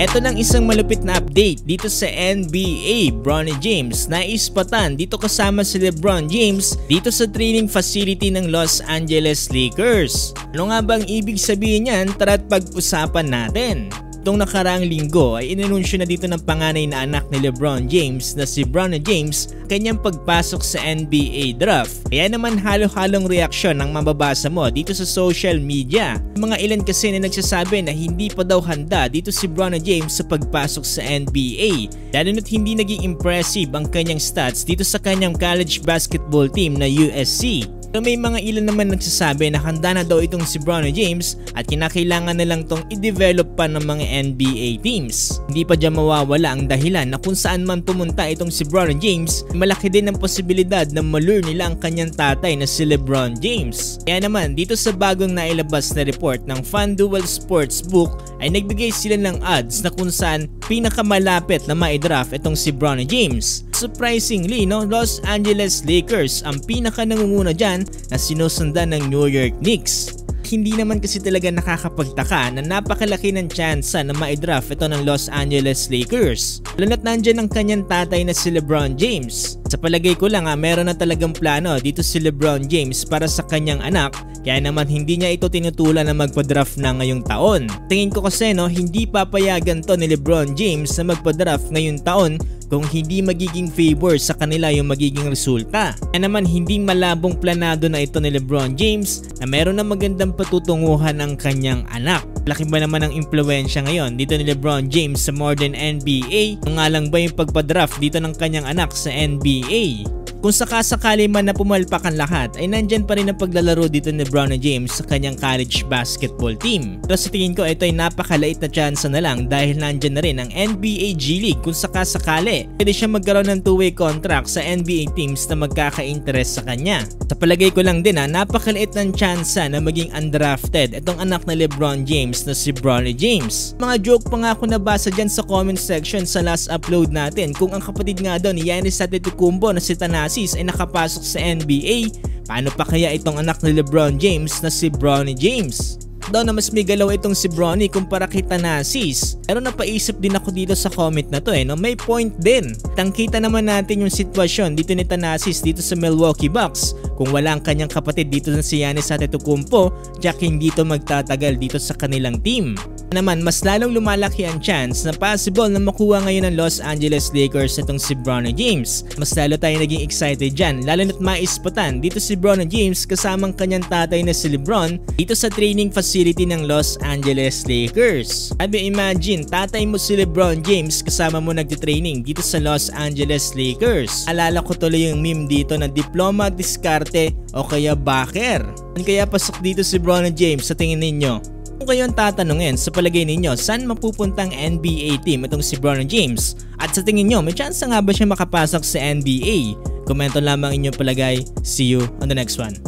Eto ng isang malupit na update dito sa NBA. Bronny James naispatan dito kasama si LeBron James dito sa training facility ng Los Angeles Lakers. Ano nga bang ibig sabihin niyan? Tara't pag-usapan natin. Itong nakaraang linggo ay inanunsyo na dito ng panganay na anak ni LeBron James na si Bronny James kanyang pagpasok sa NBA draft. Kaya naman halo-halong reaksyon ang mababasa mo dito sa social media. Mga ilan kasi na nagsasabi na hindi pa daw handa dito si Bronny James sa pagpasok sa NBA. Lalo na't hindi naging impressive ang kanyang stats dito sa kanyang college basketball team na USC. Pero may mga ilan naman nagsasabi na handa na daw itong si Bronny James at kinakailangan na lang itong i-develop pa ng mga NBA teams. Hindi pa dyan mawawala ang dahilan na kung saan man pumunta itong si Bronny James, malaki din ang posibilidad na malure nila ang kanyang tatay na si LeBron James. Kaya naman dito sa bagong nailabas na report ng FanDuel Sportsbook ay nagbigay sila ng odds na kung saan pinakamalapit na ma-draft itong si Bronny James. Surprisingly, Los Angeles Lakers ang pinaka-nangunguna dyan na sinusundan ng New York Knicks. Hindi naman kasi talaga nakakapagtaka na napakalaki ng tsansa na ma-draft ito ng Los Angeles Lakers. Lalo na't nandyan ang kanyang tatay na si LeBron James. Sa palagay ko lang meron na talagang plano dito si LeBron James para sa kanyang anak, kaya naman hindi niya ito tinutulan na magpa-draft na ngayong taon. Tingin ko kasi hindi papayagan to ni LeBron James na magpa-draft ngayong taon kung hindi magiging favor sa kanila yung magiging resulta. Kaya naman hindi malabong planado na ito ni LeBron James na meron na magandang patutunguhan ng kanyang anak. Laki ba naman ang impluwensya ngayon dito ni LeBron James sa modern NBA? Kung nga lang ba yung pagpa-draft dito ng kanyang anak sa NBA? Kung sakasakali man na pumalpak ang lahat ay nandyan pa rin ang paglalaro dito ni Bronny James sa kanyang college basketball team. Pero sa tingin ko ito ay napakalait na tsansa na lang dahil nandyan na rin ang NBA G League kung sakasakali. Pwede siya magkaroon ng two-way contract sa NBA teams na magkaka-interest sa kanya. Sa palagay ko lang din napakaliit ng tsansa na maging undrafted itong anak na LeBron James na si Bronny James. Mga joke pa nga ako nabasa dyan sa comment section sa last upload natin kung ang kapatid nga daw ni Giannis Antetokounmpo na si Thanasis ay nakapasok sa NBA. Paano pa kaya itong anak ni LeBron James na si Bronny James? Daw na mas may galaw itong si Bronny kumpara kay Thanasis. Pero napaisip din ako dito sa comment na to may point din. Tangkita naman natin yung sitwasyon dito ni Thanasis dito sa Milwaukee Bucks. Kung wala ang kanyang kapatid dito na si Giannis Antetokounmpo, Jack hindi ito magtatagal dito sa kanilang team. Naman mas lalong lumalaki ang chance na possible na makuha ngayon ng Los Angeles Lakers itong si Bronny James. Mas lalo tayo naging excited dyan, lalo na't maispatan dito si Bronny James kasamang kanyang tatay na si LeBron dito sa training facility ng Los Angeles Lakers. Sabi imagine, tatay mo si LeBron James kasama mo nagtitraining dito sa Los Angeles Lakers. Alala ko tuloy yung meme dito na diploma, diskarte o kaya backer. Kaya pasok dito si Bronny James sa tingin ninyo? Kung kayo ang tatanungin, sa palagay ninyo, saan mapupuntang NBA team itong si Bronny James? At sa tingin nyo, may chance nga ba siya makapasok sa NBA? Komento lamang inyong palagay. See you on the next one.